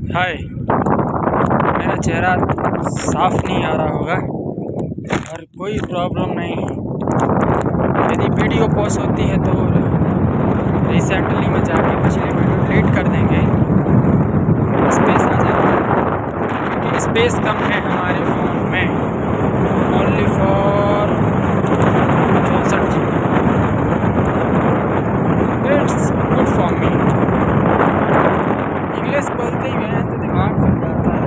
हाय, मेरा चेहरा साफ नहीं आ रहा होगा और कोई प्रॉब्लम नहीं है। यदि वीडियो पॉज होती है तो रिसेंटली में जाके पिछले वीडियो डिलीट कर देंगे, स्पेस आ जाएगा क्योंकि स्पेस कम है हमारे फ़ोन में। Only for 64 GB। It's good for me. English बोलते ही हैं तो दिमाग खुल जाता है।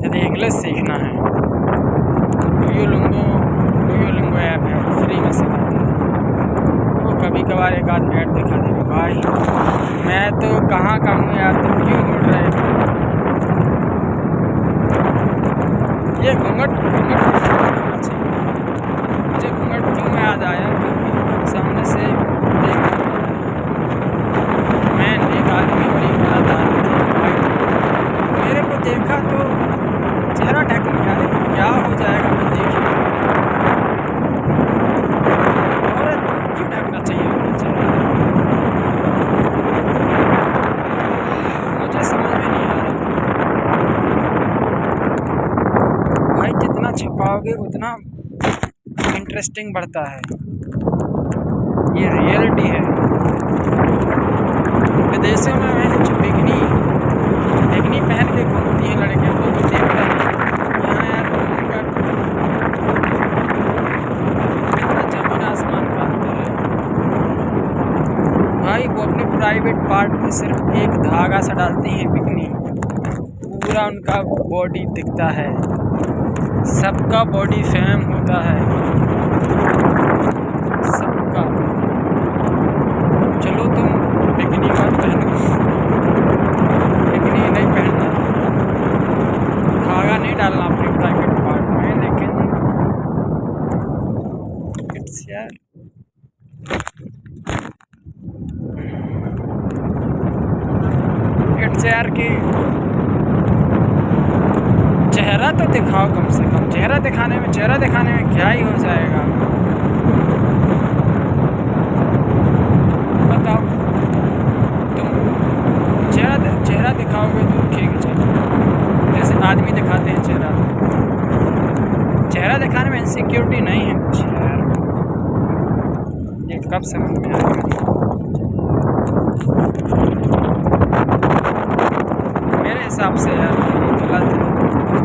यदि इंग्लिश सीखना है डुओलिंगो ऐप है, फ्री में सिखाता है। वो कभी कभार एक आध ऐड दिखा देगा। भाई मैं तो कहाँ का हूँ यार, तुम क्यों उड़ रहे हो? ये घूंघट मुझे घूंघट क्यों याद आया, क्योंकि सामने से एक आदमी बड़ी बलात्कार मेरे को देखा तो चेहरा ढक लिया। क्या हो जाएगा मैं देखिए। और क्यों ढकना चाहिए अपना चेहरा? मुझे समझ में नहीं आ रहा। भाई जितना छुपाओगे उतना इंटरेस्टिंग बढ़ता है। ये रियलिटी है। विदेशों में मैंने जो बिकनी पहन के घूमती है लड़कियां, वो भी देख रहे हैं। यहाँ यार कितना जमीन आसमान का अंतर है। भाई वो अपने प्राइवेट पार्ट में सिर्फ एक धागा सा डालती हैं बिकनी, पूरा उनका बॉडी दिखता है। सबका बॉडी फेम होता है, सबका। चलो तुम बिकनी मत पहनो, बिकनी नहीं पहनना, धागा नहीं डालना अपने प्राइवेट पार्ट में, लेकिन इट्स यार कि चेहरा तो दिखाओ कम से कम। चेहरा दिखाने में क्या ही हो जाएगा, बताओ। तुम चेहरा दिखाओगे तो ठीक है, जैसे आदमी दिखाते हैं चेहरा दिखाने में इनसिक्योरिटी नहीं है कुछ यार। ये कब समझ में आएगा? मेरे हिसाब से यार गलत है,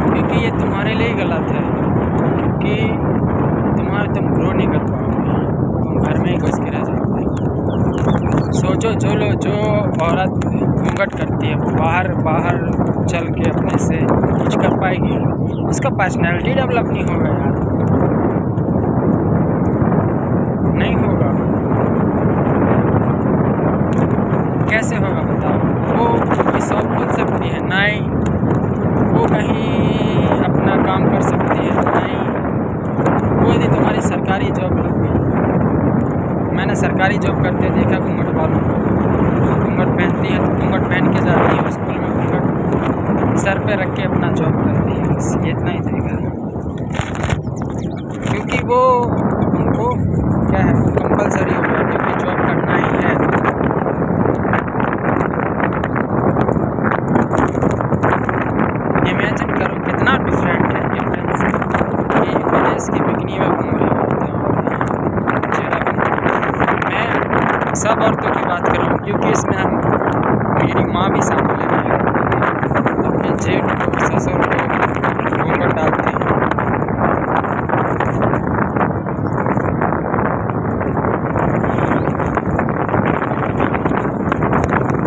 क्योंकि ये तुम्हारे लिए गलत है, क्योंकि तुम ग्रो नहीं कर पाओगे, तुम घर में ही घुस के रह जाओगे। सोचो जो औरत घूंघट करती है वो बाहर चल के अपने से कुछ कर पाएगी? उसका पर्सनैलिटी डेवलप नहीं होगा यार, नहीं होगा। कैसे होगा बताओ? वो शॉप खोल सकती है? नहीं। वो कहीं अपना काम कर सकती है? नहीं। वो यदि तुम्हारी सरकारी जॉब लग गई, मैंने सरकारी जॉब करते देखा घूंघट वालों को, घूंघट पहनती है तो घूंघट पहन के जाती है स्कूल में, घूंघट सर पे रख के अपना जॉब करती है। बस ये इतना ही देखा, क्योंकि वो उनको क्या है, कंपलसरी हो गया, क्योंकि जॉब करना ही है। इमेजिन करो कितना डिफरेंट है डिफरेंस कि विदेश की बिकनी में घूम रहे होते हैं और चेहरा बंद। मैं सब औरतों की बात कर रहा हूँ, क्योंकि इसमें मेरी माँ भी शामिल है। अपने जेठ को, ससुर को घूंघट डालते हैं।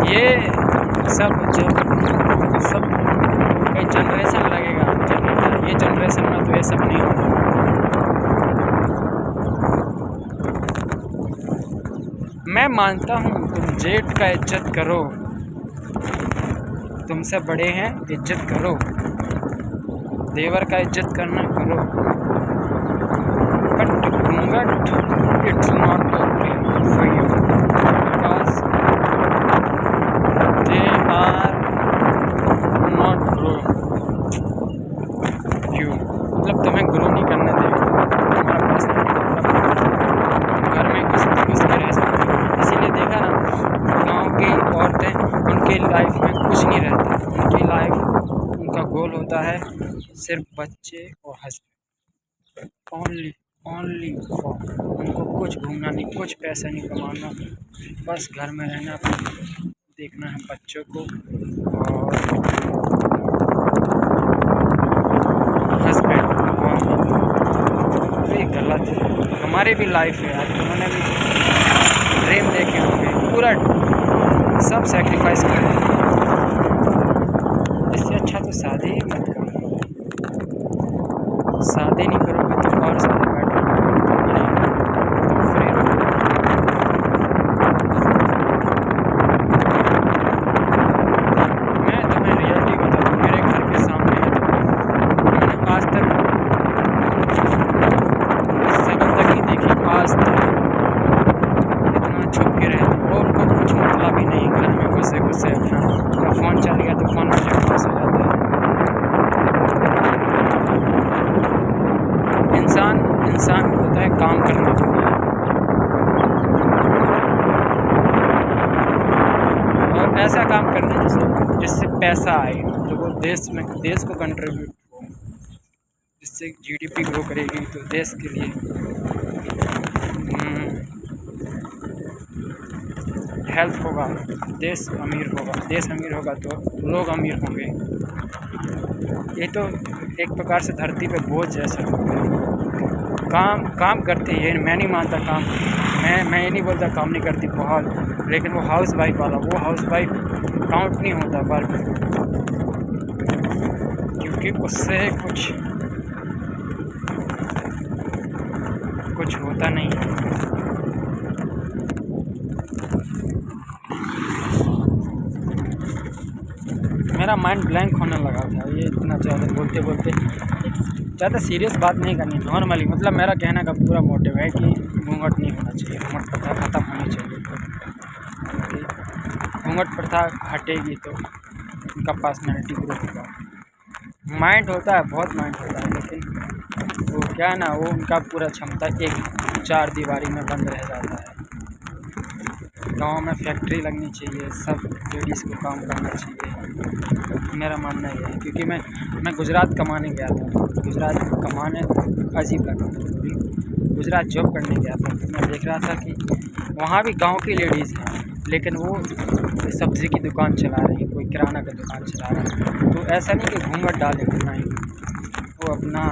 ये सब कोई जनरेशन लगेगा, ये जनरेशन में तो ये सब नहीं होगा। मैं मानता हूँ तुम जेठ का इज्जत करो, तुमसे बड़े हैं इज्जत करो, देवर का इज्जत करना करो, but ghoonghat it's not okay for you, because they are not grow you. मतलब तुम्हें ग्रो नहीं करने देगा, तुम्हारा पर्सनल घर में घुस के रह सकते। लाइफ में कुछ नहीं रहता। उनकी लाइफ, उनका गोल होता है सिर्फ बच्चे और हस्बैंड, ओनली ओनली फॉर। उनको कुछ घूमना नहीं, कुछ पैसा नहीं कमाना, बस घर में रहना, देखना है बच्चों को और हस्बैंड। ये गलत है। हमारी भी लाइफ है यार, उन्होंने भी ड्रीम देखे होंगे, पूरा सब सेक्रीफाइस करें। इससे अच्छा तो शादी ही मत करो। शादी नहीं करोगे तो और ज़्यादा बेटर फ्री रहो। मैं तुम्हें रियलिटी बताऊँ, मेरे घर के सामने है, मैंने आज तक शक्ल तक नहीं देखी, आज तक इतना छुप के रहते और उनको कुछ मतलब ही नहीं। घर में घुसे घुसे अपना फ़ोन चल गया तो फ़ोन में टाइम पास हो जाता है। इंसान होता है काम करने के लिए, और ऐसा काम करना जिससे पैसा आए, तो वो देश को कंट्रीब्यूट हो, जिससे जीडीपी ग्रो करेगी तो देश के लिए हेल्प होगा, देश अमीर होगा तो लोग अमीर होंगे। ये तो एक प्रकार से धरती पे बोझ जैसा काम करते हैं। मैं नहीं मानता काम, मैं ये नहीं बोलता काम नहीं करती बहुत, लेकिन वो हाउस वाइफ वाला, वो हाउस वाइफ काउंट नहीं होता वर्क, क्योंकि उससे कुछ होता नहीं। मेरा माइंड ब्लैंक होने लगा था, ये इतना ज़्यादा बोलते ज़्यादा सीरियस बात नहीं करनी, नॉर्मली। मतलब मेरा कहने का पूरा मोटिव है कि घूंघट नहीं होना चाहिए, घूंघट प्रथा ख़त्म होनी चाहिए। तो घूंघट प्रथा हटेगी तो उनका पर्सनैलिटी ग्रो होगा। माइंड होता है, बहुत माइंड होता है, लेकिन वो क्या है ना, वो उनका पूरा क्षमता एक 4 दीवारी में बंद रह जाता है। गांव में फैक्ट्री लगनी चाहिए, सब लेडीज़ को काम करना चाहिए, मेरा मानना ये है। क्योंकि मैं गुजरात कमाने गया था, गुजरात कमाने अजीब लगा, गुजरात जॉब करने गया था, तो मैं देख रहा था कि वहाँ भी गांव की लेडीज़ हैं, लेकिन वो सब्ज़ी की दुकान चला रही, कोई किराना का दुकान चला रहा है। तो ऐसा नहीं कि घूंघट डाले, नहीं, वो अपना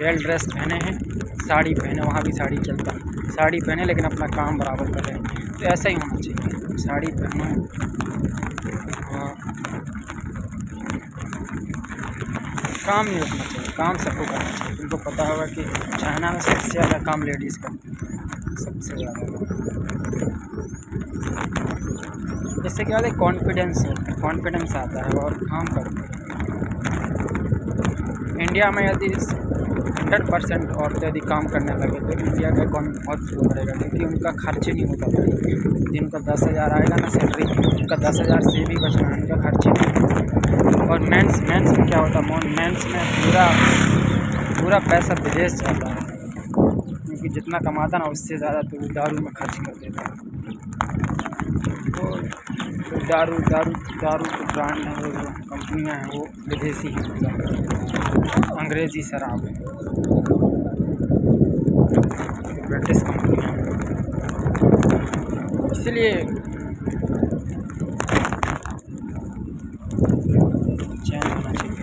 वेल ड्रेस पहने हैं, साड़ी पहने, वहाँ भी साड़ी चलता है, साड़ी पहने लेकिन अपना काम बराबर कर रहे हैं। तो ऐसा ही होना चाहिए, साड़ी पहनो, काम नहीं रखना चाहिए, काम सबको करना चाहिए। तुमको पता होगा कि चाइना में सबसे ज़्यादा काम लेडीज़ करती हैं, सबसे ज़्यादा। इससे क्या होता है, कॉन्फिडेंस आता है और काम करते हैं। इंडिया में यदि 100% औरतें यदि काम करने लगे तो इंडिया का इकॉनमी बहुत ग्रो करेगा, क्योंकि उनका खर्च ही नहीं होता भाई। दिन का 10,000 आएगा ना सैलरी, उनका 10,000 से भी बचना है, उनका खर्च ही नहीं। और मेंस में क्या होता है, मेंस में पूरा पैसा विदेश जाता है, क्योंकि जितना कमाता ना उससे ज़्यादा तो वो दारू में खर्च कर देता है। तो दारू के ब्रांड हैं, वो कंपनियाँ हैं, वो विदेशी हैं, मतलब अंग्रेज़ी शराब है, ब्रिटिश कंपनी है। इसलिए चैन होना चाहिए।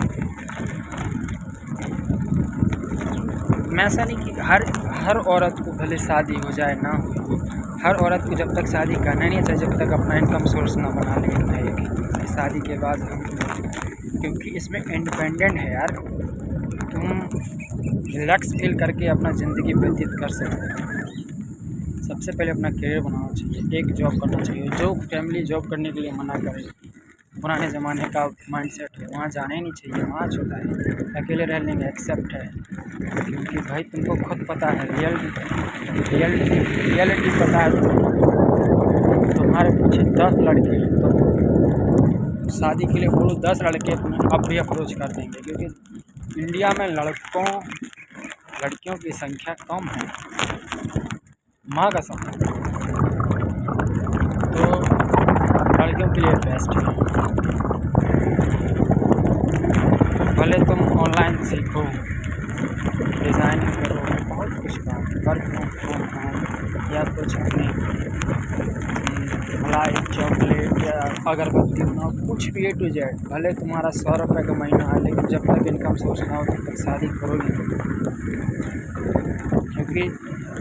मैं ऐसा नहीं कि हर औरत को भले शादी हो जाए ना हो, हर औरत को जब तक शादी करना नहीं चाहिए जब तक अपना इनकम सोर्स ना बना ले एक शादी के बाद हम, क्योंकि इसमें इंडिपेंडेंट है यार, तुम रिलैक्स फील करके अपना ज़िंदगी व्यतीत कर सकते हो। सबसे पहले अपना करियर बनाना चाहिए, एक जॉब करना चाहिए। जो फैमिली जॉब करने के लिए मना करे, पुराने ज़माने का माइंडसेट है, वहाँ जाना ही नहीं चाहिए, वहाँ होता है अकेले रह लेंगे, एक्सेप्ट है। क्योंकि भाई तुमको खुद पता है, रियलिटी पता है, तुम्हारे पीछे 10 लड़के हैं, तो शादी के लिए बोलो 10 लड़के तुम्हें अब भी अप्रोच कर देंगे, क्योंकि इंडिया में लड़कियों की संख्या कम है, माँ का संख्या। तो लड़कियों के लिए बेस्ट है। भले तुम ऑनलाइन सीखो, डिज़ाइनिंग करो, बहुत कुछ काम, वर्क फ्रॉम होम या कुछ अपनी मलाई चॉकलेट या अगरबत्ती बनाओ, कुछ भी A to Z। भले तुम्हारा 100 रुपये का महीना है, लेकिन जब तक इनकम सोर्स ना हो तब तक शादी करोगे। क्योंकि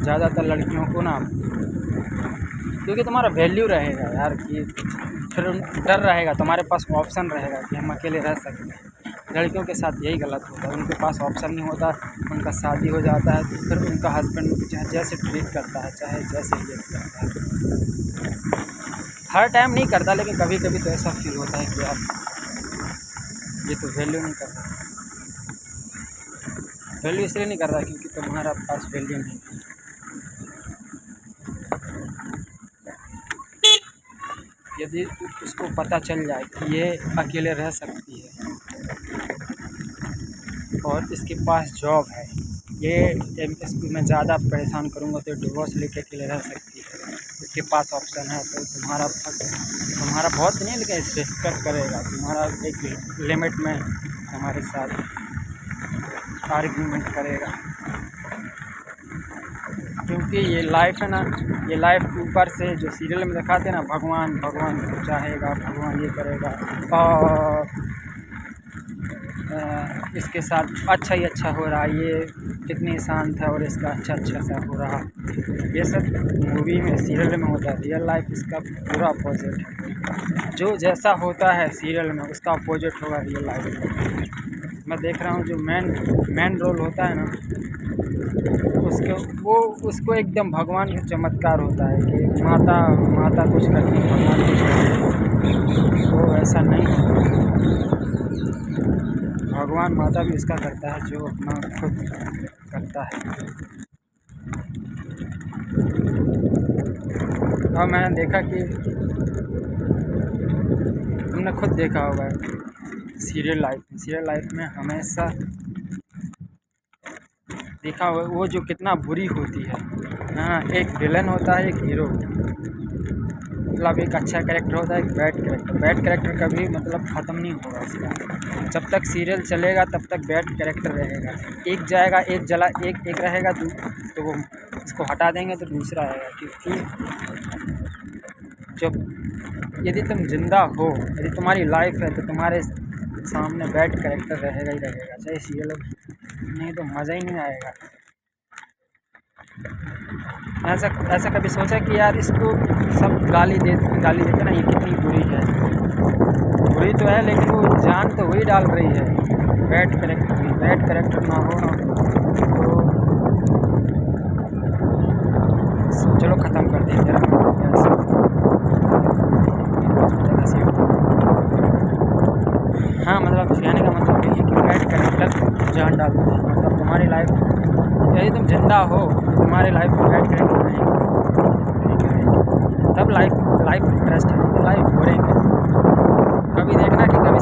ज़्यादातर लड़कियों को ना, क्योंकि तुम्हारा वैल्यू रहेगा यार, कि फिर डर रहेगा, तुम्हारे पास ऑप्शन रहेगा कि हम अकेले रह सकते हैं। लड़कियों के साथ यही गलत होता है, उनके पास ऑप्शन नहीं होता, उनका शादी हो जाता है तो फिर उनका हस्बैंड चाहे जैसे ट्रीट करता है, चाहे जैसे रिएक्ट करता है, हर टाइम नहीं करता, लेकिन कभी कभी तो ऐसा फील होता है कि यार ये तो वैल्यू नहीं कर रहा। वैल्यू इसलिए नहीं कर रहा क्योंकि तुम्हारा पास वैल्यू नहीं है। यदि उसको पता चल जाए कि ये अकेले रह सकती है और इसके पास जॉब है, ये इसको मैं ज़्यादा परेशान करूँगा तो डिवोर्स लेके अकेले रह सकती है, इसके पास ऑप्शन है, तो तुम्हारा बहुत नहीं लेकिन रिस्पेक्ट करेगा, तुम्हारा एक लिमिट में हमारे साथ आर्ग्यूमेंट करेगा। क्योंकि ये लाइफ है ना, ये लाइफ ऊपर से जो सीरियल में दिखाते हैं ना, भगवान भगवान चाहेगा, भगवान ये करेगा और इसके साथ अच्छा ही अच्छा हो रहा है, ये कितनी शांत है और इसका अच्छा सा हो रहा। ये सब मूवी में सीरियल में होता है, रियल लाइफ इसका पूरा अपोजिट है। जो जैसा होता है सीरियल में उसका अपोजिट होगा रियल लाइफ में। मैं देख रहा हूँ जो मेन रोल होता है ना, उसको एकदम भगवान का चमत्कार होता है कि माता कुछ करती है, भगवान कुछ करती है। वो ऐसा नहीं है, भगवान माता भी उसका करता है जो अपना खुद करता है। और मैंने देखा कि तुमने खुद देखा होगा सीरियल लाइफ में हमेशा देखा हुआ वो जो कितना बुरी होती है। हाँ, एक विलन होता है, एक हीरो, मतलब एक अच्छा कैरेक्टर होता है, एक बैड कैरेक्टर कभी मतलब ख़त्म नहीं होगा उसका। जब तक सीरियल चलेगा तब तक बैड कैरेक्टर रहेगा, एक जाएगा, एक रहेगा तो वो उसको हटा देंगे तो दूसरा आएगा। क्योंकि जब यदि तुम जिंदा हो, यदि तुम्हारी लाइफ है तो तुम्हारे सामने बैड कैरेक्टर रहेगा ही रहेगा, चाहे सीरियल, नहीं तो मज़ा ही नहीं आएगा। ऐसा कभी सोचा कि यार इसको सब गाली देते ना, ये कितनी बुरी है। बुरी तो है लेकिन वो जान तो वही डाल रही है, बैड कैरेक्टर ना हो ना तो चलो ख़त्म कर दें जरा। हाँ, मतलब कहने का मतलब ये है कि बैड कैरेक्टर जान डालते हैं। मतलब तुम्हारी लाइफ, यदि तुम जिंदा हो तुम्हारी लाइफ में बैड कैरेक्टर नहीं तब लाइफ इंटरेस्ट है, तो लाइफ बोरिंग है। कभी देखना कि कभी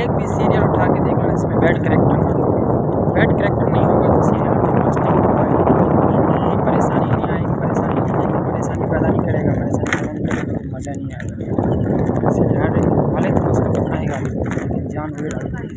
एक भी सीरियल उठा के देखना इसमें बैड कैरेक्टर नहीं होगा तो सीरियल इंटरेस्टिंग होगा, परेशानी नहीं आएगी, परेशानी पैदा नहीं करेगा, तो मज़ा नहीं आएगा। भले तो उसको कितना ही गाली, लेकिन जान वही डालती है।